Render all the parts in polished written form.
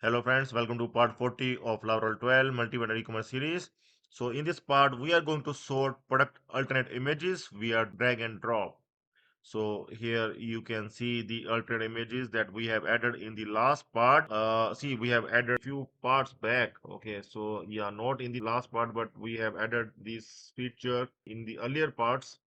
Hello friends, welcome to part 40 of Laurel 12 multi-vendor e-commerce series. So in this part, we are going to sort product alternate images via drag and drop. So here you can see the alternate images that we have added in the last part. See, we have added few parts back. Okay, so yeah, not in the last part, but we have added this feature in the earlier parts.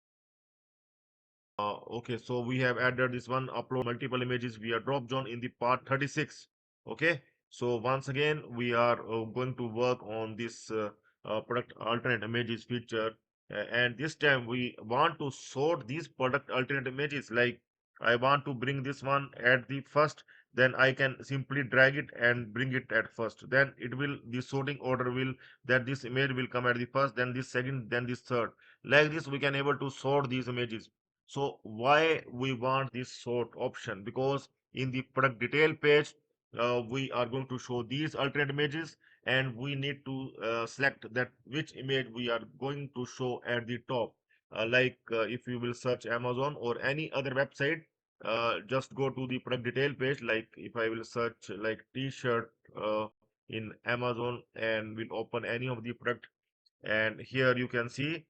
Okay, so we have added this one upload multiple images via drop zone in the part 36. Okay, so once again, we are going to work on this product alternate images feature. And this time we want to sort these product alternate images. Like I want to bring this one at the first, then I can simply drag it and bring it at first. Then it will, the sorting order will, that this image will come at the first, then this second, then this third. Like this, we can able to sort these images. So why we want this sort option? Because in the product detail page, we are going to show these alternate images, and we need to select that which image we are going to show at the top. If you will search Amazon or any other website, just go to the product detail page. Like if I will search like t-shirt in Amazon and will open any of the product, and here you can see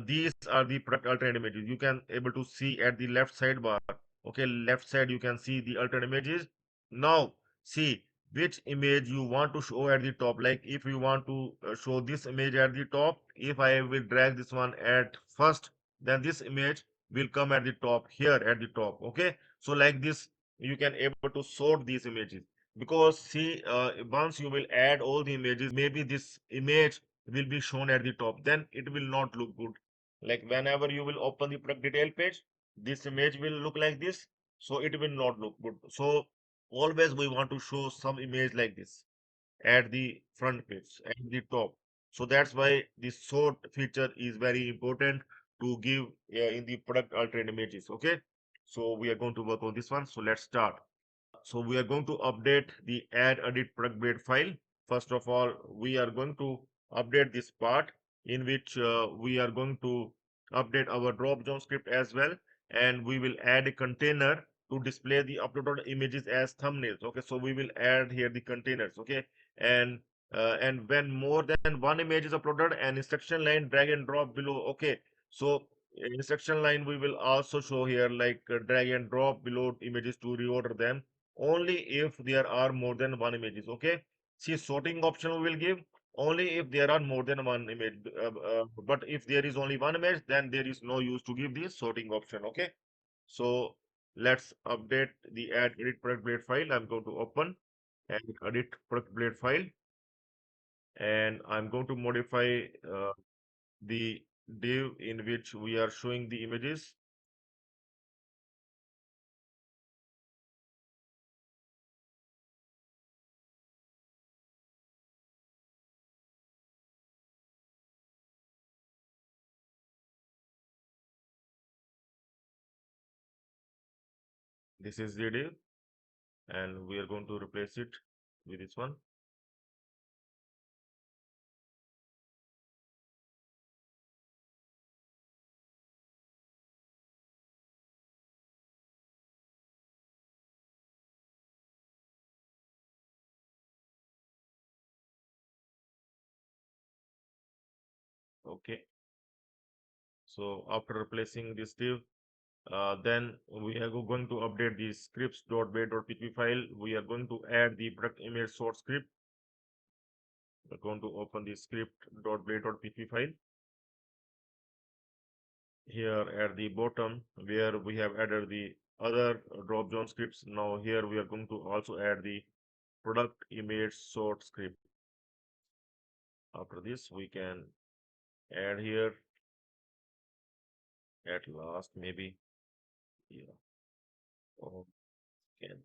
these are the product alternate images. You can able to see at the left sidebar. Okay, left side you can see the alternate images. Now see which image you want to show at the top. Like if you want to show this image at the top, if I will drag this one at first, then this image will come at the top, here at the top. Okay, so like this you can able to sort these images. Because see, once you will add all the images, maybe this image will be shown at the top, then it will not look good. Like whenever you will open the product detail page, this image will look like this, so it will not look good. So always we want to show some image like this at the front page, at the top. So that's why this sort feature is very important to give in the product alternate images. Okay, so we are going to work on this one, so let's start. So we are going to update the add edit product grade file. First of all, we are going to update this part in which we are going to update our drop down script as well, and we will add a container to display the uploaded images as thumbnails. Okay, so we will add here the containers. Okay, and and when more than one image is uploaded, an instruction line drag and drop below. Okay, so instruction line we will also show here, like drag and drop below images to reorder them only if there are more than one images. Okay, see, sorting option we will give only if there are more than one image, but if there is only one image, then there is no use to give this sorting option. Okay, so let's update the add edit product blade file. I'm going to open and edit product blade file, and I'm going to modify the div in which we are showing the images. This is the div, and we are going to replace it with this one. Okay, so after replacing this div, then we are going to update the scripts.bay.php file. We are going to add the product image source script. We're going to open the script.bay.php file. Here at the bottom, where we have added the other drop down scripts. Now here we are going to also add the product image sort script. After this, we can add here at last, maybe. Yeah, or can,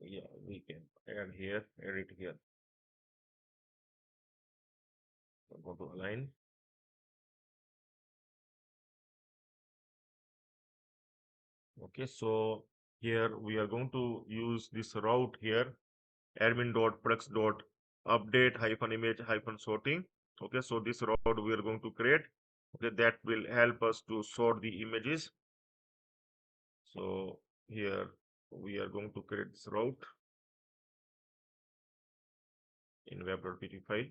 yeah, we can add here, edit here. I'm going to align. Okay, so here we are going to use this route here, admin.products.update hyphen image hyphen sorting. Okay, so this route we are going to create. Okay, that will help us to sort the images. So here we are going to create this route. in web.pg file.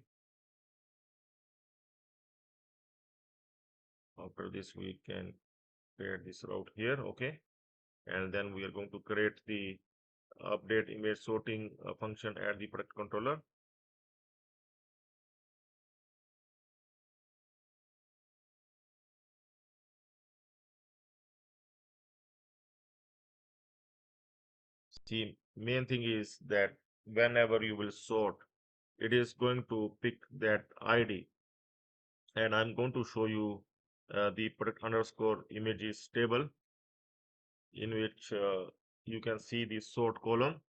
After this, we can create this route here, okay? And then we are going to create the update image sorting function at the product controller. The main thing is that whenever you will sort, it is going to pick that ID, and I'm going to show you the product underscore images table in which you can see the sort column.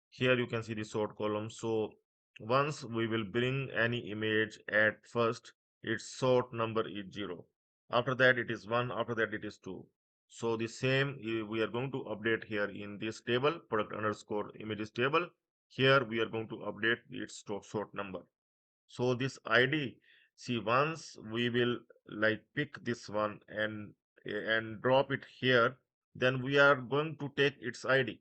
Here you can see the sort column. So once we will bring any image at first, its sort number is 0. After that it is 1, after that it is 2. So the same we are going to update here in this table, product underscore images table. Here we are going to update its sort number. So this ID, see, once we will like pick this one and drop it here, then we are going to take its ID,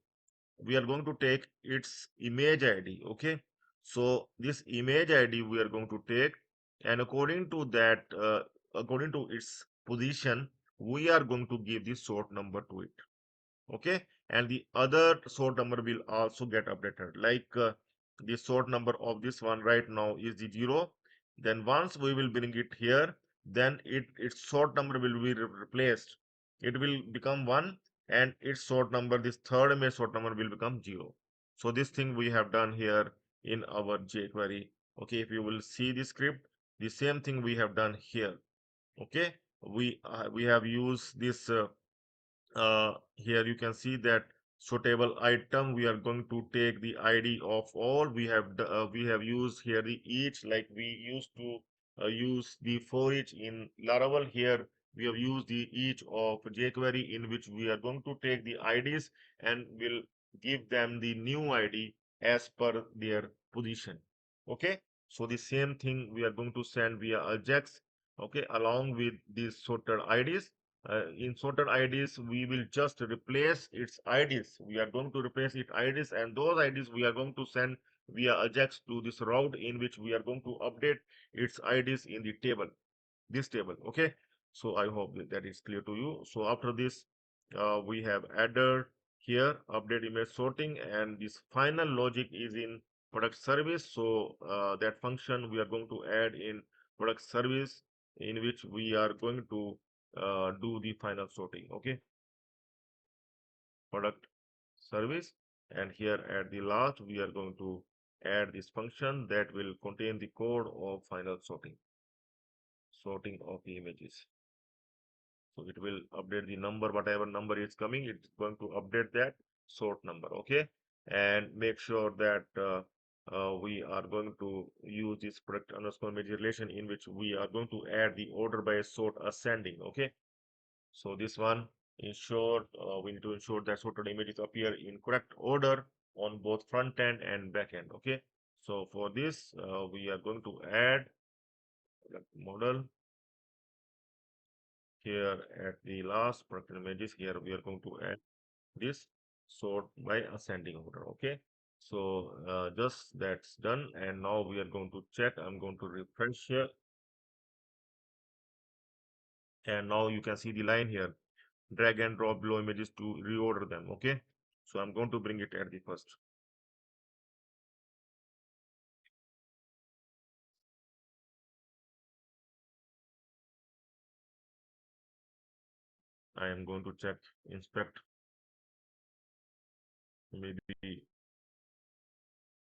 we are going to take its image ID. Okay, so this image ID we are going to take, and according to that, according to its position, we are going to give the sort number to it. Okay, and the other sort number will also get updated, like the sort number of this one right now is the 0. Then once we will bring it here, then its sort number will be replaced, it will become 1, and its sort number, this third image sort number, will become 0. So this thing we have done here in our jQuery. Okay, if you will see the script, the same thing we have done here. Okay, we have used this here you can see that sortable item, we are going to take the ID of all. We have used here the each, like we used to use the for each in Laravel. Here we have used the each of jQuery, in which we are going to take the IDs and will give them the new ID as per their position. Okay, so the same thing we are going to send via Ajax, okay, along with these sorted IDs. In sorted IDs, we will just replace its IDs. We are going to replace its IDs, and those IDs we are going to send via Ajax to this route, in which we are going to update its IDs in the table, this table. Okay, so I hope that is clear to you. So after this, we have added here update image sorting, and this final logic is in product service. So that function we are going to add in product service, in which we are going to do the final sorting. Okay, product service, and here at the last we are going to add this function that will contain the code of final sorting of the images. So it will update the number, whatever number is coming, it's going to update that sort number. Okay, and make sure that we are going to use this product underscore image relation, in which we are going to add the order by sort ascending. Okay, so this one, ensure we need to ensure that sorted images appear in correct order on both front end and back end. Okay, so for this we are going to add model here at the last product images. Here we are going to add this sort by ascending order. Okay, so just that's done, and now we are going to check. I'm going to refresh here, and now you can see the line here, drag and drop below images to reorder them. Okay, so I'm going to bring it at the first. I am going to check, inspect. Maybe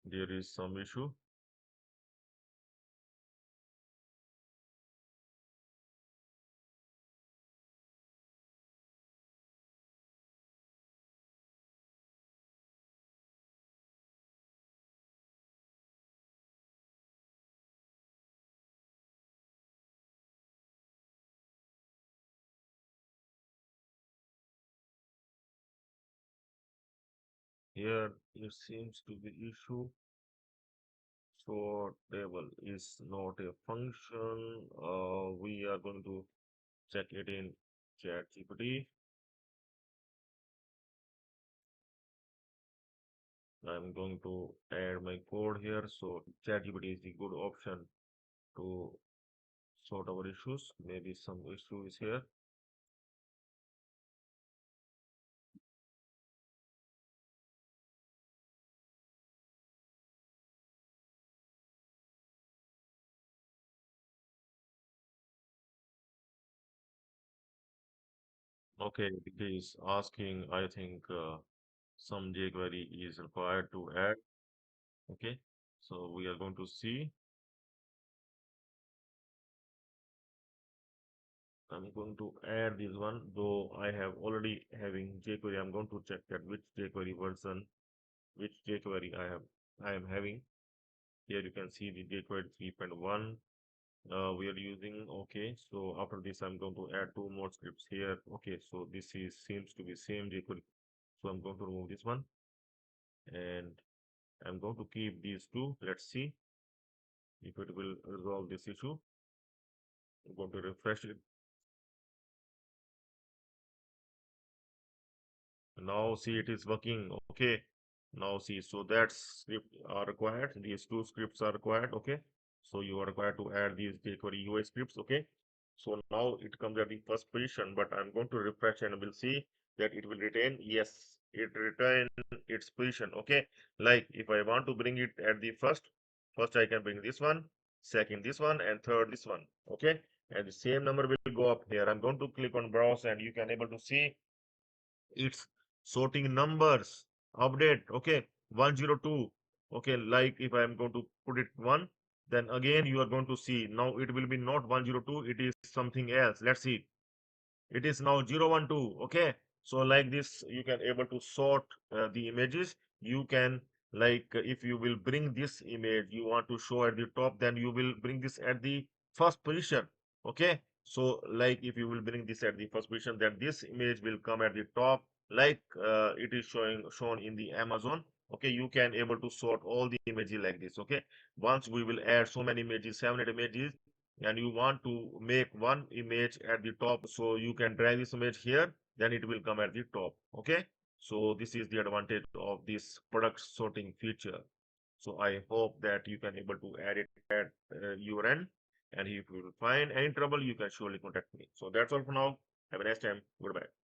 there is some issue. Here it seems to be issue. So table is not a function. We are going to check it in ChatGPT. I'm going to add my code here. So ChatGPT is the good option to sort our issues. Maybe some issue is here. Okay, it is asking, I think some jQuery is required to add. Okay, so we are going to see. I'm going to add this one, though I have already having jQuery. I'm going to check that which jQuery version, which jQuery I am having. Here you can see the jQuery 3.1 we are using. Okay, so after this I'm going to add two more scripts here. Okay, so this is seems to be same jQuery. So I'm going to remove this one and I'm going to keep these two. Let's see if it will resolve this issue. I'm going to refresh it. Now see it is working. Okay. Now see, so that script are required. These two scripts are required. Okay. So you are required to add these jQuery UI scripts. Okay. So now it comes at the first position, but I'm going to refresh and we'll see that it will retain. Yes, it retain its position. Okay. Like if I want to bring it at the first I can bring this one, second this one, and third this one. Okay. And the same number will go up here. I'm going to click on browse and you can able to see it's sorting numbers update. Okay, 102. Okay, like if I am going to put it 1, then again you are going to see now it will be not 102, it is something else. Let's see, it is now 012. Okay, so like this you can able to sort the images. You can like if you will bring this image you want to show at the top, then you will bring this at the first position. Okay, so like if you will bring this at the first position, then this image will come at the top, like it is shown in the Amazon. Okay, you can able to sort all the images like this. Okay, once we will add so many images, 7 images, and you want to make one image at the top, so you can drag this image here, then it will come at the top. Okay, so this is the advantage of this product sorting feature. So I hope that you can able to add it at your end, and if you will find any trouble you can surely contact me. So that's all for now. Have a nice time. Goodbye.